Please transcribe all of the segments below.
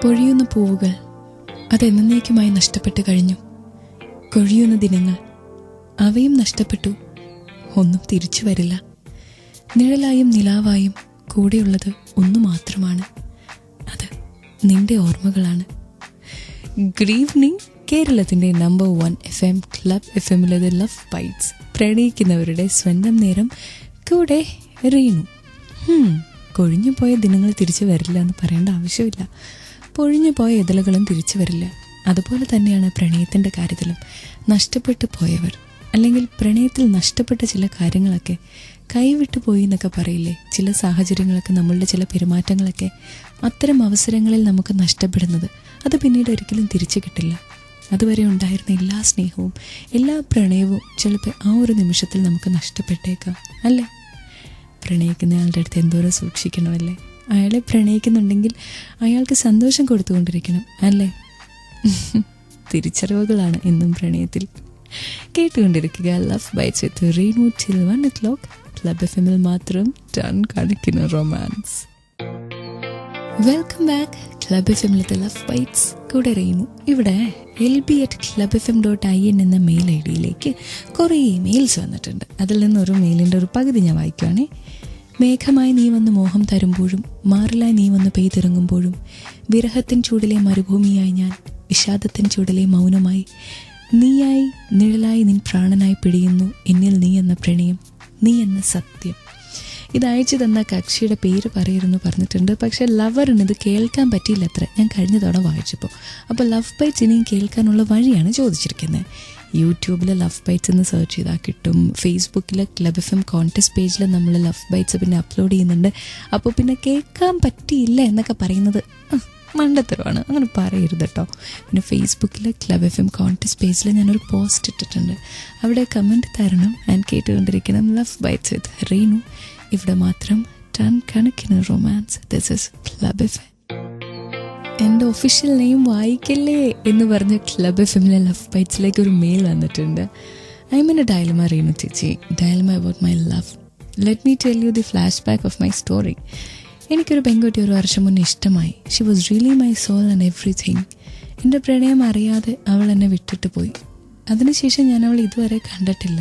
പൊഴിയുന്ന പൂവുകൾ അതെന്നേക്കുമായി നഷ്ടപ്പെട്ടു കഴിഞ്ഞു. കൊഴിയുന്ന ദിനങ്ങൾ അവയും നഷ്ടപ്പെട്ടു. ഒന്നും തിരിച്ചു വരില്ല. നിഴലായും നിലാവായും കൂടെയുള്ളത് ഒന്നു മാത്രമാണ്. അത് നിന്റെ ഓർമ്മകളാണ്. Good evening. കേരളത്തിൻ്റെ നമ്പർ 1 FM ക്ലബ് FM-ലെ ലവ് ബൈറ്റ്സ്, പ്രണയിക്കുന്നവരുടെ സ്വന്തം നേരം. കൂടെ റീനു. കൊഴിഞ്ഞു പോയ ദിനങ്ങൾ തിരിച്ചു വരില്ല എന്ന് പറയേണ്ട ആവശ്യമില്ല. പൊഴിഞ്ഞു പോയ ഇതളുകളും തിരിച്ചു വരില്ല. അതുപോലെ തന്നെയാണ് പ്രണയത്തിൻ്റെ കാര്യത്തിലും. നഷ്ടപ്പെട്ടു പോയവർ, അല്ലെങ്കിൽ പ്രണയത്തിൽ നഷ്ടപ്പെട്ട ചില കാര്യങ്ങളൊക്കെ കൈവിട്ടു പോയി എന്നൊക്കെ പറയില്ലേ, ചില സാഹചര്യങ്ങളൊക്കെ, നമ്മളുടെ ചില പെരുമാറ്റങ്ങളൊക്കെ, അത്തരം അവസരങ്ങളിൽ നമുക്ക് നഷ്ടപ്പെടുന്നത് അത് പിന്നീട് ഒരിക്കലും തിരിച്ചു കിട്ടില്ല. അതുവരെ ഉണ്ടായിരുന്ന എല്ലാ സ്നേഹവും, എല്ലാ പ്രണയവും ചിലപ്പോൾ ആ ഒരു നിമിഷത്തിൽ നമുക്ക് നഷ്ടപ്പെട്ടേക്കാം, അല്ലേ? പ്രണയിക്കുന്നയാളുടെ അടുത്ത് എന്തോരം സൂക്ഷിക്കണമല്ലേ? അയാളെ പ്രണയിക്കുന്നുണ്ടെങ്കിൽ അയാൾക്ക് സന്തോഷം കൊടുത്തുകൊണ്ടിരിക്കണം, അല്ലേ? തിരിച്ചറിവുകളാണ് എന്നും പ്രണയത്തിൽ. കേട്ടുകൊണ്ടിരിക്കുക love bytes with Reenu till 1 o'clock. Club FM-ൽ മാത്രം ടൺ കണക്കിന് റൊമാൻസ്. Welcome back. ക്ലബ് FM-ലെ ലവ് ബൈറ്റ്സ്, കൂടെ റീനു. ഇവിടെ lb@clubfm.in എന്ന മെയിൽ ID-യിലേക്ക് കുറേ മെയിൽസ് വന്നിട്ടുണ്ട്. അതിൽ നിന്നൊരു മെയിലിൻ്റെ ഒരു പകുതി ഞാൻ വായിക്കുവാണേ. മേഘമായി നീ വന്ന് മോഹം തരുമ്പോഴും മാറിലായി നീ വന്ന് പെയ്തിറങ്ങുമ്പോഴും വിരഹത്തിൻ ചൂടിലെ മരുഭൂമിയായി ഞാൻ വിഷാദത്തിൻ ചൂടിലെ മൗനമായി നീയായി നിഴലായി നിൻ പ്രാണനായി പിടിയുന്നു എന്നിൽ നീ എന്ന പ്രണയം, നീ എന്ന സത്യം. ഇത് അയച്ചു തന്ന കക്ഷിയുടെ പേര് പറയുന്നു പറഞ്ഞിട്ടുണ്ട്. പക്ഷേ ലവറിന് ഇത് കേൾക്കാൻ പറ്റിയില്ല അത്ര, ഞാൻ കഴിഞ്ഞ തവണ വായിച്ചപ്പോൾ. അപ്പോൾ ലവ് ബൈറ്റ്സ് ഇനിയും കേൾക്കാനുള്ള വഴിയാണ് ചോദിച്ചിരിക്കുന്നത്. യൂട്യൂബിൽ ലവ് ബൈറ്റ്സ് എന്ന് സെർച്ച് ചെയ്താൽ കിട്ടും. ഫേസ്ബുക്കിൽ ക്ലബ് FM കോൺടെസ്റ്റ് പേജിൽ നമ്മൾ ലവ് ബൈറ്റ്സ് പിന്നെ അപ്ലോഡ് ചെയ്യുന്നുണ്ട്. അപ്പോൾ പിന്നെ കേൾക്കാൻ പറ്റിയില്ല എന്നൊക്കെ പറയുന്നത് മണ്ടത്തരമാണ്, അങ്ങനെ പറയരുത് കേട്ടോ. പിന്നെ ഫേസ്ബുക്കിൽ ക്ലബ് FM കോൺടെസ്റ്റ് പേജിൽ ഞാനൊരു പോസ്റ്റ് ഇട്ടിട്ടുണ്ട്. അവിടെ കമൻറ്റ് തരണം. ആൻഡ് കേട്ടുകൊണ്ടിരിക്കണം ലവ് ബൈറ്റ്സ് വിത്ത് റീനു. ഇവിടെ മാത്രം ടൺ കണക്കിന് romance. This is club FM. എൻ്റെ ഒഫീഷ്യൽ നെയിം വായിക്കല്ലേ എന്ന് പറഞ്ഞ് ക്ലബ് FM-ലെ ലവ് ബൈറ്റ്സിലേക്ക് ഒരു മെയിൽ വന്നിട്ടുണ്ട്. I mean a dilemma Reenu ചേച്ചി, dilemma about my love. Let me tell you the flashback of my story. എനിക്കൊരു പെൺകുട്ടി ഒരു വർഷം മുന്നേ ഇഷ്ടമായി. She was really my soul and everything. എൻ്റെ പ്രണയം അറിയാതെ അവൾ എന്നെ വിട്ടിട്ട് പോയി. അതിനുശേഷം ഞാൻ അവൾ ഇതുവരെ കണ്ടിട്ടില്ല.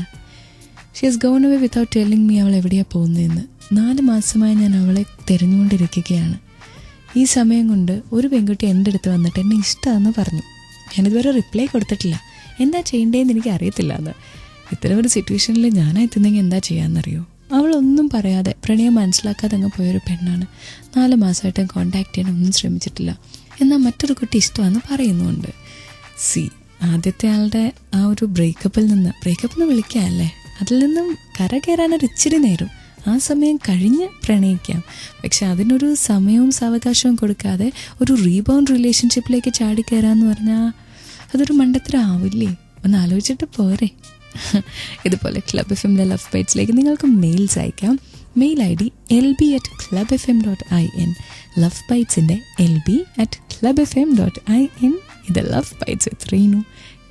She has gone away without telling me അവൾ എവിടെയാണ് പോകുന്നതെന്ന്. 4 മാസമായി ഞാൻ അവളെ തിരഞ്ഞുകൊണ്ടിരിക്കുകയാണ്. ഈ സമയം കൊണ്ട് ഒരു പെൺകുട്ടി എൻ്റെ അടുത്ത് വന്നിട്ട് എന്നെ ഇഷ്ടമാണെന്ന് പറഞ്ഞു. ഞാനിതുവരെ റിപ്ലൈ കൊടുത്തിട്ടില്ല. എന്താ ചെയ്യേണ്ടതെന്ന് എനിക്ക് അറിയത്തില്ല എന്ന്. ഇത്തരം ഒരു സിറ്റുവേഷനിൽ ഞാനായിത്തുന്നെങ്കിൽ എന്താ ചെയ്യാമെന്നറിയോ? അവളൊന്നും പറയാതെ പ്രണയം മനസ്സിലാക്കാതെ അങ്ങ് പോയൊരു പെണ്ണാണ്. 4 മാസമായിട്ട് കോൺടാക്ട് ചെയ്യാൻ ഒന്നും ശ്രമിച്ചിട്ടില്ല. എന്നാൽ മറ്റൊരു കുട്ടി ഇഷ്ടമാണെന്ന് പറയുന്നുണ്ട്. ആദ്യത്തെ ആളുടെ ആ ഒരു ബ്രേക്കപ്പിൽ നിന്ന് വിളിക്കാമല്ലേ, അതിൽ നിന്നും കര കയറാനൊരു ഇച്ചിരി നേരം, ആ സമയം കഴിഞ്ഞ് പ്രണയിക്കാം. പക്ഷെ അതിനൊരു സമയവും സാവകാശവും കൊടുക്കാതെ ഒരു റീബൗണ്ട് റിലേഷൻഷിപ്പിലേക്ക് ചാടിക്കയറാന്ന് പറഞ്ഞാൽ അതൊരു മണ്ടത്തരം ആവില്ലേ? ഒന്ന് ആലോചിച്ചിട്ട് പോരെ. ഇതുപോലെ ക്ലബ് FM-ലെ ലവ് ബൈറ്റ്സിലേക്ക് നിങ്ങൾക്ക് മെയിൽസ് അയക്കാം. Mail ID lb@clubfm.in. ലവ് ബൈറ്റ്സിൻ്റെ lb@clubfm.in. ഇത് love bytes with Reenu.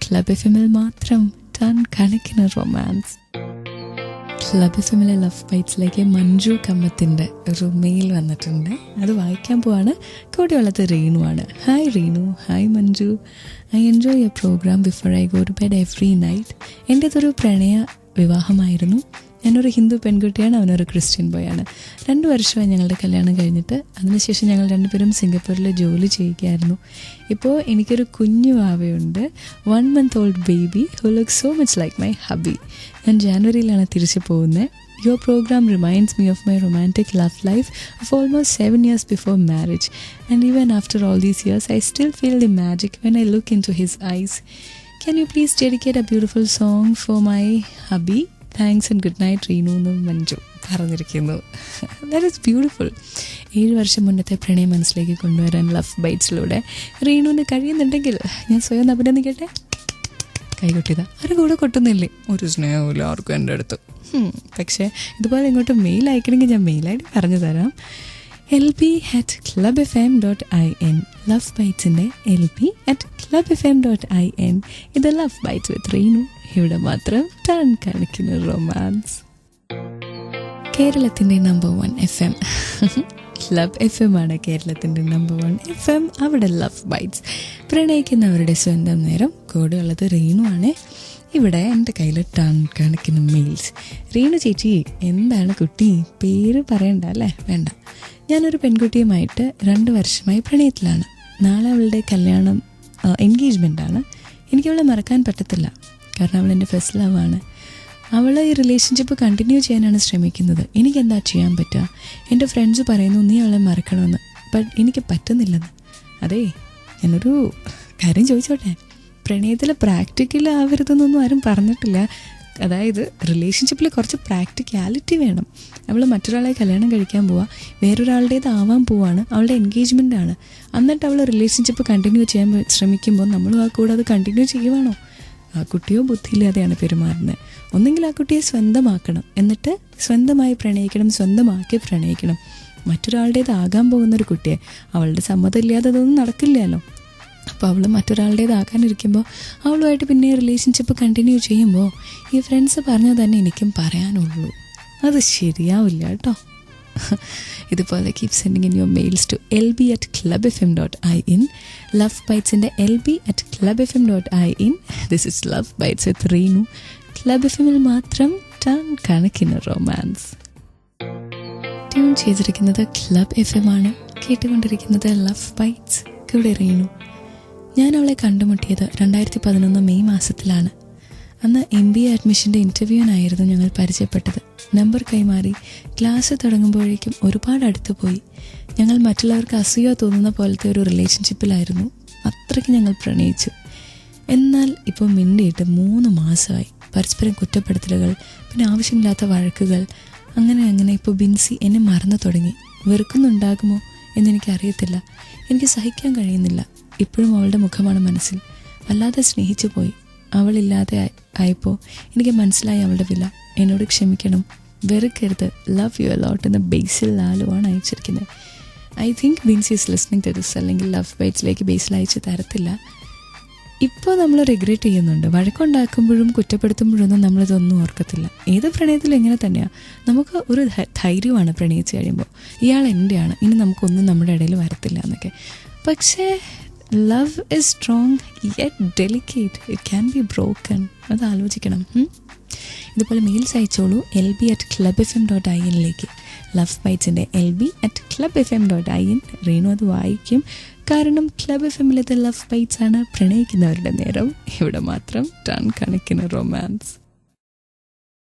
Club FM-ൽ മാത്രം ടൺ കണക്കിന് റൊമാൻസ്. ക്ലബ് FM-ലെ ലവ് ബൈറ്റ്സിലേക്ക് മഞ്ജു കമ്മത്തിൻ്റെ ഒരു മെയിൽ വന്നിട്ടുണ്ട്. അത് വായിക്കാൻ പോവാണ്. കൂടെയുള്ളത് റീനുവാണ്. Hi Reenu. Hi Manju. I enjoy your programme before I go to bed every night. എൻ്റേതൊരു പ്രണയ വിവാഹമായിരുന്നു. ഞാനൊരു ഹിന്ദു പെൺകുട്ടിയാണ്, അവനൊരു ക്രിസ്ത്യൻ ബോയാണ്. 2 വർഷമായി ഞങ്ങളുടെ കല്യാണം കഴിഞ്ഞിട്ട്. അതിനുശേഷം ഞങ്ങൾ 2 പേരും സിംഗപ്പൂരിൽ ജോലി ചെയ്യുകയായിരുന്നു. ഇപ്പോൾ എനിക്കൊരു കുഞ്ഞു വാവയുണ്ട്, 1 month old baby who looks so much like my hubby. ഞാൻ ജാനുവരിയിലാണ് തിരിച്ചു പോകുന്നത്. Your program reminds me of my romantic love life of almost 7 years before marriage. And even after all these years, I still feel the magic when I look into his eyes. Can you please dedicate a beautiful song for my hubby? Thanks and good night Reenu എന്ന് മഞ്ജു പറഞ്ഞിരിക്കുന്നു. That is beautiful. 7 വർഷം മുന്നത്തെ പ്രണയം മനസ്സിലേക്ക് കൊണ്ടുവരാൻ love ബൈറ്റ്സിലൂടെ റീനുവിന് കഴിയുന്നുണ്ടെങ്കിൽ ഞാൻ സ്വയം അഭിനന്ദിക്കട്ടെ. കൈകൊട്ടിയതാ, ആരും കൂടെ കൊട്ടുന്നില്ലേ? ഒരു സ്നേഹമില്ല ആർക്കും എൻ്റെ അടുത്ത്. പക്ഷേ ഇതുപോലെ ഇങ്ങോട്ട് മെയിൽ അയക്കണമെങ്കിൽ ഞാൻ മെയിൽ ID പറഞ്ഞു തരാം. lb@clubfm.in. ലവ് ബൈറ്റ്സിൻ്റെ lb@clubfm.in. ഇത് ലവ് ബൈറ്റ്സ് വിത്ത് റീനു. ഇവിടെ മാത്രം ടൺ കണക്കിന് റൊമാൻസ്. കേരളത്തിൻ്റെ നമ്പർ 1 FM ക്ലബ് FM ആണ് കേരളത്തിൻ്റെ നമ്പർ 1 FM. അവിടെ ലവ് ബൈറ്റ്സ്, പ്രണയിക്കുന്നവരുടെ സ്വന്തം നേരം. കൂടെയുള്ളത് റീനു ആണ്. ഇവിടെ എൻ്റെ കയ്യിൽ ടൺ കണക്കിന് മെയിൽസ്. റീനു ചേച്ചി, എന്താണ് കുട്ടി? പേര് പറയണ്ട അല്ലേ? വേണ്ട. ഞാനൊരു പെൺകുട്ടിയുമായിട്ട് 2 വർഷമായി പ്രണയത്തിലാണ്. നാളെ അവളുടെ കല്യാണം, എൻഗേജ്മെൻ്റാണ്. എനിക്കവളെ മറക്കാൻ പറ്റത്തില്ല, കാരണം അവൾ എൻ്റെ ഫസ്റ്റ് ലവ് ആണ്. അവൾ ഈ റിലേഷൻഷിപ്പ് കണ്ടിന്യൂ ചെയ്യാനാണ് ശ്രമിക്കുന്നത്. എനിക്കെന്താ ചെയ്യാൻ പറ്റുക? എൻ്റെ ഫ്രണ്ട്സ് പറയുന്നു നീ അവളെ മറക്കണമെന്ന്, ബട്ട് എനിക്ക് പറ്റുന്നില്ലെന്ന്. അതേ, ഞാനൊരു കാര്യം ചോദിച്ചോട്ടെ, പ്രണയത്തിൽ പ്രാക്ടിക്കൽ ആവരുതെന്നൊന്നും ആരും പറഞ്ഞിട്ടില്ല. അതായത് റിലേഷൻഷിപ്പിൽ കുറച്ച് പ്രാക്ടിക്കാലിറ്റി വേണം. അവൾ മറ്റൊരാളെ കല്യാണം കഴിക്കാൻ പോവുക, വേറൊരാളുടേതാവാൻ പോവാണ്, അവളുടെ എൻഗേജ്മെൻ്റ് ആണ്. എന്നിട്ട് അവൾ റിലേഷൻഷിപ്പ് കണ്ടിന്യൂ ചെയ്യാൻ ശ്രമിക്കുമ്പോൾ നമ്മളും ആ കൂടെ അത് കണ്ടിന്യൂ ചെയ്യുവാണോ? ആ കുട്ടിയോ ബുദ്ധിയില്ലാതെയാണ് പെരുമാറുന്നത്. ഒന്നെങ്കിൽ ആ കുട്ടിയെ സ്വന്തമാക്കണം, എന്നിട്ട് സ്വന്തമായി പ്രണയിക്കണം, സ്വന്തമാക്കി പ്രണയിക്കണം. മറ്റൊരാളുടേതാകാൻ പോകുന്നൊരു കുട്ടിയെ അവളുടെ സമ്മതമില്ലാതെ അതൊന്നും നടക്കില്ലല്ലോ. അപ്പോൾ അവൾ മറ്റൊരാളുടേതാകാനിരിക്കുമ്പോൾ അവളുമായിട്ട് പിന്നെ റിലേഷൻഷിപ്പ് കണ്ടിന്യൂ ചെയ്യുമ്പോൾ ഈ ഫ്രണ്ട്സ് പറഞ്ഞത് തന്നെ എനിക്കും പറയാനുള്ളൂ, അത് ശരിയാവില്ല കേട്ടോ. ഇതുപോലെ keep sending in your mails to lb@clubfm.in. Love ബൈറ്റ്സിൻ്റെ lb@clubfm.in. This is love bytes with Reenu. Club എഫിമിൽ മാത്രം ടൺ കണക്കിന് റൊമാൻസ്. ട്യൂൺ ചെയ്തിരിക്കുന്നത് ക്ലബ് FM ആണ്. കേട്ടുകൊണ്ടിരിക്കുന്നത് ലവ് ബൈറ്റ്സ്. കൂടെ റീനു. ഞാൻ അവളെ കണ്ടുമുട്ടിയത് 2011 മെയ് മാസത്തിലാണ്. അന്ന് MBA അഡ്മിഷൻ്റെ ഇൻ്റർവ്യൂവിനായിരുന്നു ഞങ്ങൾ പരിചയപ്പെട്ടത്. നമ്പർ കൈമാറി. ക്ലാസ് തുടങ്ങുമ്പോഴേക്കും ഒരുപാട് അടുത്ത് പോയി. ഞങ്ങൾ മറ്റുള്ളവർക്ക് അസൂയ തോന്നുന്ന പോലത്തെ ഒരു റിലേഷൻഷിപ്പിലായിരുന്നു. അത്രയ്ക്ക് ഞങ്ങൾ പ്രണയിച്ചു. എന്നാൽ ഇപ്പോൾ മിണ്ടിയിട്ട് 3 മാസമായി. പരസ്പരം കുറ്റപ്പെടുത്തലുകൾ, പിന്നെ ആവശ്യമില്ലാത്ത വഴക്കുകൾ, അങ്ങനെ ഇപ്പോൾ ബിൻസി എന്നെ മറന്നു തുടങ്ങി. വെറുക്കുന്നുണ്ടാകുമോ എന്നെനിക്കറിയത്തില്ല. എനിക്ക് സഹിക്കാൻ കഴിയുന്നില്ല. ഇപ്പോഴും അവളുടെ മുഖമാണ് മനസ്സിൽ. വല്ലാതെ സ്നേഹിച്ചു പോയി. അവളില്ലാതെ ആയപ്പോൾ എനിക്ക് മനസ്സിലായി അവളുടെ വില. എന്നോട് ക്ഷമിക്കണം, വെറുക്കരുത്. ലവ് യു അലോട്ട് എന്ന ബേസിൽ ലാലുവാണ് അയച്ചിരിക്കുന്നത്. I think Binsy is listening to this, അല്ലെങ്കിൽ ലവ് ബൈറ്റ്സിലേക്ക് ബേസിൽ അയച്ച് തരത്തില്ല. ഇപ്പോൾ നമ്മൾ റിഗ്രറ്റ് ചെയ്യുന്നുണ്ട്. വഴക്കുണ്ടാക്കുമ്പോഴും കുറ്റപ്പെടുത്തുമ്പോഴൊന്നും നമ്മളിതൊന്നും ഓർക്കത്തില്ല. ഏത് പ്രണയത്തിലും ഇങ്ങനെ തന്നെയാണ്. നമുക്ക് ഒരു ധൈര്യമാണ് പ്രണയിച്ച് കഴിയുമ്പോൾ, ഇയാൾ എൻ്റെയാണ്, ഇനി നമുക്കൊന്നും നമ്മുടെ ഇടയിൽ വരത്തില്ല എന്നൊക്കെ. പക്ഷേ love is strong yet delicate. It can be broken. അത് ആലോചിക്കണം. ഇതുപോലെ മെയിൽസ് അയച്ചോളൂ lb@clubfm.in. ലവ് ബൈറ്റ്സിൻ്റെ lb@clubfm.in. റീനു അത് വായിക്കും. കാരണം ക്ലബ് എഫിമിലത്തെ ലവ് ബൈറ്റ്സ് ആണ് പ്രണയിക്കുന്നവരുടെ നേരം. ഇവിടെ മാത്രം ടൺ കണക്കിന് റൊമാൻസ്.